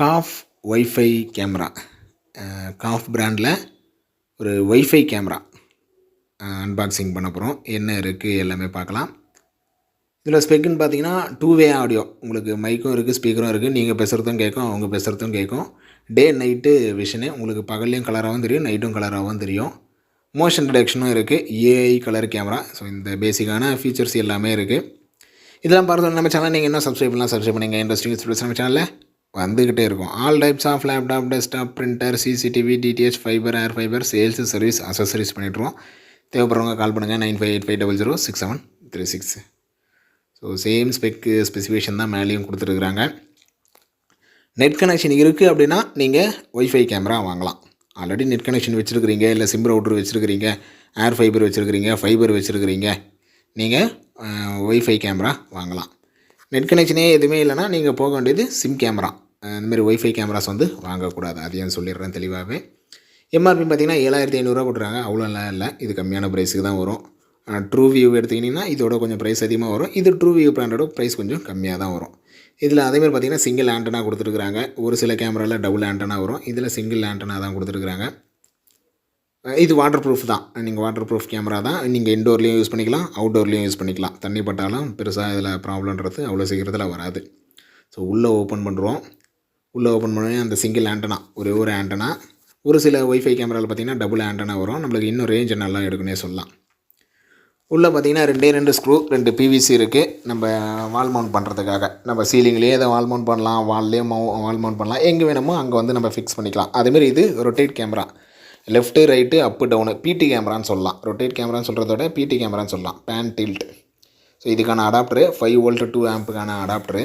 Cough wifi camera, cough பிராண்டில் ஒரு wifi camera unboxing பண்ண போகிறோம். என்ன இருக்குது எல்லாமே பார்க்கலாம். இதில் ஸ்பெக்குன்னு பார்த்தீங்கன்னா 2 வே ஆடியோ. உங்களுக்கு மைக்கும் இருக்குது, ஸ்பீக்கரும் இருக்குது. நீங்கள் பேசுகிறதும் கேட்கும், அவங்க பேசுகிறதும் கேட்கும். டே நைட்டு விஷனு, உங்களுக்கு பகல்லையும் கலராகவும் தெரியும், நைட்டும் கலராகவும் தெரியும். மோஷன் டிடெக்ஷனும் இருக்குது. AI colour camera. ஸோ இந்த பேசிக்கான ஃபீச்சர்ஸ் எல்லாமே இருக்குது. இதெல்லாம் பார்த்து நம்ம சேனல் நீங்கள் என்ன சப்ஸ்கிரைப் பண்ணிங்க. இன்ட்ரெஸ்டிங் எக்ஸ்பிரஸ் நம்ம சேனலில் வந்துக்கிட்டே இருக்கும். All types of laptop, desktop, printer, CCTV, DTH, fibre, air fibre, sales, service, accessories பண்ணிட்டுருவோம். தேவைப்படுறவங்க கால் பண்ணுங்கள் 9585006736. ஸோ சேம் ஸ்பெசிஃபிகேஷன் தான் மேலேயும் கொடுத்துருக்குறாங்க. நெட் கனெக்ஷன் இருக்குது அப்படின்னா நீங்கள் ஒய்ஃபை கேமரா வாங்கலாம். ஆல்ரெடி நெட் கனெக்ஷன் வச்சுருக்கிறீங்க, இல்லை சிம் ரவுட்டர் வச்சுருக்கிறீங்க, ஏர் ஃபைபர் வச்சுருக்கிறீங்க, ஃபைபர் வச்சுருக்கிறீங்க, நீங்கள் ஒய்ஃபை கேமரா வாங்கலாம். நெட் கனெக்ஷனே எதுவுமே இல்லைனா நீங்கள் போக வேண்டியது சிம் கேமரா. இந்தமாதிரி ஒய்ஃபை கேமராஸ் வந்து வாங்கக்கூடாது. அதையும் சொல்லிடுறேன் தெளிவாகவே. எம்ஆர்பி பார்த்திங்கன்னா 7500 போட்டுறாங்க. அவ்வளோலாம் இல்லை, இது கம்மியான ப்ரைஸுக்கு தான் வரும். ட்ரூ வியூ எடுத்திங்கன்னா இதோட கொஞ்சம் ப்ரைஸ் அதிகமாக வரும். இது ட்ரூ வியூ பிராண்டோட ப்ரைஸ் கொஞ்சம் கம்மியாக தான் வரும். இதில் அதேமாதிரி பார்த்திங்கன்னா சிங்கிள் ஆண்டனா கொடுத்துருக்குறாங்க. ஒரு சில கேமராவில் டபுள் ஆண்டனா வரும். இதில் சிங்கிள் ஆண்டனா தான் கொடுத்துருக்குறாங்க. இது வாட்டர் ப்ரூஃப் தான். நீங்கள் வாட்டர் ப்ரூஃப் கேமரா தான். நீங்கள் இன்டோர்லேயும் யூஸ் பண்ணிக்கலாம், அவுட்டோர்லேயும் யூஸ் பண்ணிக்கலாம். தண்ணி பட்டாலும் பெருசாக இதில் ப்ராப்ளம்ன்றது அவ்வளோ சீக்கிரத்தில் வராது. ஸோ உள்ளே ஓப்பன் பண்ணுறோம். உள்ளே ஓப்பன் பண்ணி அந்த சிங்கிள் ஆண்டனா, ஒரே ஒரு ஆண்டனா. ஒரு சில ஒய்ஃபை கேமராவில் பார்த்திங்கன்னா டபுள் ஆண்டனா வரும். நம்மளுக்கு இன்னும் ரேஞ்சை நல்லா எடுக்குன்னே சொல்லலாம். உள்ளே பார்த்திங்கன்னா 2 ஸ்க்ரூ, 2 பிவிசி இருக்குது. நம்ம வால் மவுண்ட் பண்ணுறதுக்காக நம்ம சீலிங்லேயே அதை வால் மவுண்ட் பண்ணலாம், வால்லேயே வால் மவுண்ட் பண்ணலாம். எங்கே வேணுமோ அங்கே வந்து நம்ம ஃபிக்ஸ் பண்ணிக்கலாம். அதேமாதிரி இது ரொட்டேட் கேமரா, லெஃப்ட்டு ரைட்டு அப்பு டவுனு, பிடி கேமரான்னு சொல்லலாம். ரொட்டேட் கேமரான்னு சொல்கிறத விட பிடி கேமரான்னு சொல்லலாம். Pan tilt. ஸோ இதுக்கான அடாப்டரு 5 வோல்ட் 2 ஆம்புக்கான அடாப்டரு.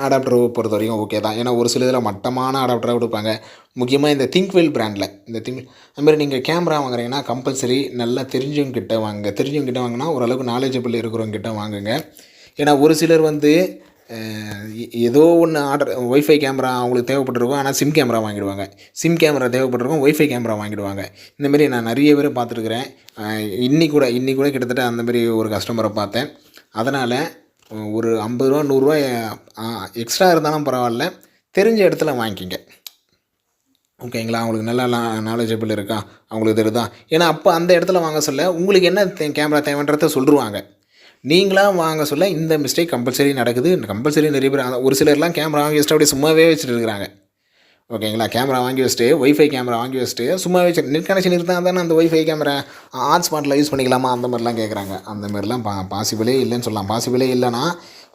அடாப்டரை பொறுத்த வரைக்கும் ஓகே தான். ஏன்னா ஒரு சில இதில் மட்டமான அடாப்டராக கொடுப்பாங்க. முக்கியமாக இந்த திங்க்வெல் பிராண்டில் அதுமாதிரி நீங்கள் கேமரா வாங்குறீங்கன்னா கம்பல்சரி நல்லா தெரிஞ்சவங்கிட்ட வாங்க. தெரிஞ்சவங்கிட்ட வாங்கினா ஓரளவுக்கு நாலேஜபிள் இருக்கிறவங்கிட்ட வாங்குங்க. ஏன்னா ஒரு சிலர் வந்து ஏதோ ஒன்று ஒய்ஃபை கேமரா அவங்களுக்கு தேவைப்பட்டிருக்கும், ஆனால் சிம் கேமரா வாங்கிடுவாங்க. சிம் கேமரா தேவைப்பட்டிருக்கும், ஒய்ஃபை கேமரா வாங்கிடுவாங்க. இந்தமாரி நான் நிறைய பேரை பார்த்துருக்குறேன். இன்னி கூட கிட்டத்தட்ட அந்தமாரி ஒரு கஸ்டமரை பார்த்தேன். அதனால் ஒரு 50 ரூபா 100 ரூபா எக்ஸ்ட்ரா இருந்தாலும் பரவாயில்ல, தெரிஞ்ச இடத்துல வாங்கிக்கிங்க. ஓகேங்களா? அவங்களுக்கு நல்லா நாலேஜபிள் இருக்கா, அவங்களுக்கு தெரியுதா? ஏன்னா அப்போ அந்த இடத்துல வாங்க சொல்ல உங்களுக்கு என்ன கேமரா தேவைன்றதை சொல்லிடுவாங்க. நீங்களாக வாங்க சொல்ல இந்த மிஸ்டேக் கம்பல்சரி நடக்குது. கம்பல்சரி நிறைய பேர் ஒரு சிலர்லாம் கேமரா வாங்கி வச்சுட்டு அப்படியே சும்மாவே வச்சுட்டு இருக்கிறாங்க. ஓகேங்களா? கேமரா வாங்கி வச்சுட்டு ஒய்ஃபை கேமரா வாங்கி வச்சுட்டு சும்மாவே வச்சு நெட் கனெக்ஷன் இருந்தால் தானே அந்த ஒய்ஃபை கேமரா ஹாட்ஸ்பாட்டில் யூஸ் பண்ணிக்கலாமா, அந்த மாதிரிலாம் கேட்குறாங்க. அந்த மாதிரிலாம் பாசிபிளே இல்லைன்னு சொல்லலாம். பாசிபிளே இல்லைனா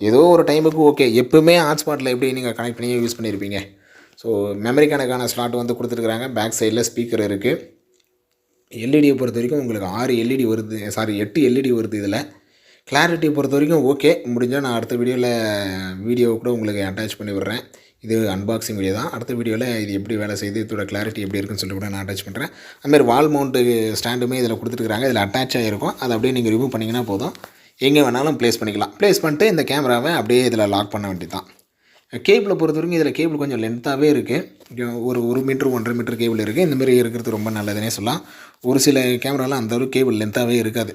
ஏதோ ஒரு டைமுக்கு ஓகே. எப்பவுமே ஹாட்ஸ்பாட்டில் எப்படி நீங்கள் கனெக்ட் பண்ணி யூஸ் பண்ணியிருப்பீங்க. ஸோ மெமரி கணக்கான ஸ்லாட் வந்து கொடுத்துருக்குறாங்க. பேக் சைடில் ஸ்பீக்கர் இருக்குது. எல்இடியை பொறுத்த வரைக்கும் உங்களுக்கு 6 எல்இடி வருது, 8 எல்இடி வருது. இதில் கிளாரிட்டியை பொறுத்த வரைக்கும் ஓகே. முடிஞ்சால் நான் அடுத்த வீடியோ கூட உங்களுக்கு அட்டாச் பண்ணி விடுறேன். இது அன்பாக்சிங் வீடியோ தான். அடுத்த வீடியோவில் இது எப்படி வேலை செய்யுது, இதோட கிளாரிட்டி எப்படி இருக்குன்னு சொல்லிட்டு கூட நான் அட்டாச் பண்ணுறேன். அதுமாதிரி வால் மவுண்ட்டு ஸ்டாண்டுமே இதில் கொடுத்துருக்குறாங்க. இதில் அட்டாச் ஆகிருக்கும். அதை அப்படியே நீங்கள் ரிமூவ் பண்ணிங்கன்னா போதும், எங்கே வேணாலும் ப்ளேஸ் பண்ணிக்கலாம். ப்ளேஸ் பண்ணிட்டு இந்த கேமராவை அப்படியே இதில் லாக் பண்ண வேண்டியது தான். கேபிளை பொறுத்த வரைக்கும் இதில் கேபிள் கொஞ்சம் லென்த்தாகவே இருக்குது. ஒரு 1 மீட்டர் 1.5 மீட்டர் கேபிள் இருக்குது. இந்தமாரி இருக்கிறது ரொம்ப நல்லதுன்னே சொல்லலாம். ஒரு சில கேமராலாம் அந்தளவுக்கு கேபிள் லென்த்தாகவே இருக்காது.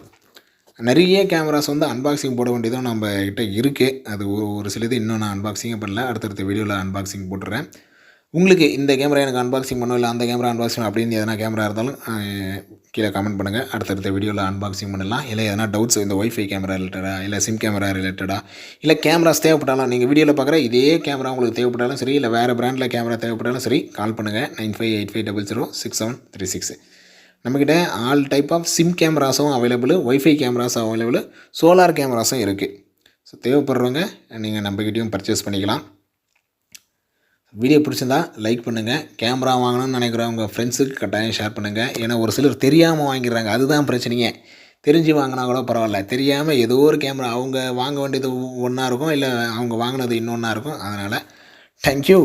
நிறைய கேமராஸ் வந்து அன்பாக்சிங் போட வேண்டியதும் நம்ம கிட்ட இருக்குது. அது ஒரு சிலது இன்னும் நான் அன்பாக்சிங்கே பண்ணல. அடுத்தடுத்த வீடியோவில் அன்பாக்சிங் போட்டுறேன். உங்களுக்கு இந்த கேமரா எனக்கு அன்பாக்சிங் பண்ணணும், இல்லை அந்த கேமரா அன்பாக்சிங் அப்படின்னு எதனா கேமரா இருந்தாலும் கீழே கமெண்ட் பண்ணுங்கள். அடுத்தடுத்த வீடியோவில் அன்பாக்சிங் பண்ணலாம். இல்லை எதனா டவுட்ஸ் இந்த ஒய்ஃபை கேமரா ரிலேட்டடாக, இல்லை சிம் கேமரா ரிலேட்டடாக, இல்லை கேமராஸ் தேவைப்பட்டாலும் நீங்கள் வீடியோவில் பார்க்குற இதே கேமரா உங்களுக்கு தேவைப்பட்டாலும் சரி, இல்லை வேறு பிராண்டில் கேமரா தேவைப்பட்டாலும் சரி, கால் பண்ணுங்கள் 9585006736. நம்மக்கிட்ட ஆல் டைப் ஆஃப் சிம் கேமராஸும் அவைலபிள், ஒய்ஃபை கேமராஸும் அவைலபிள், சோலார் கேமராஸும் இருக்குது. ஸோ தேவைப்படுறவங்க நீங்கள் நம்மக்கிட்டையும் பர்ச்சேஸ் பண்ணிக்கலாம். வீடியோ பிடிச்சிருந்தா லைக் பண்ணுங்கள். கேமரா வாங்கணும்னு நினைக்கிறவங்க ஃப்ரெண்ட்ஸுக்கு கட்டாயம் ஷேர் பண்ணுங்கள். ஏன்னா ஒரு சிலர் தெரியாமல் வாங்கிடுறாங்க. அதுதான் பிரச்சனையே. தெரிஞ்சு வாங்கினா கூட பரவாயில்ல, தெரியாமல் ஏதோ ஒரு கேமரா அவங்க வாங்க வேண்டியது ஒன்றா இருக்கும், இல்லை அவங்க வாங்கினது இன்னொன்றா இருக்கும். அதனால் தேங்க்யூ.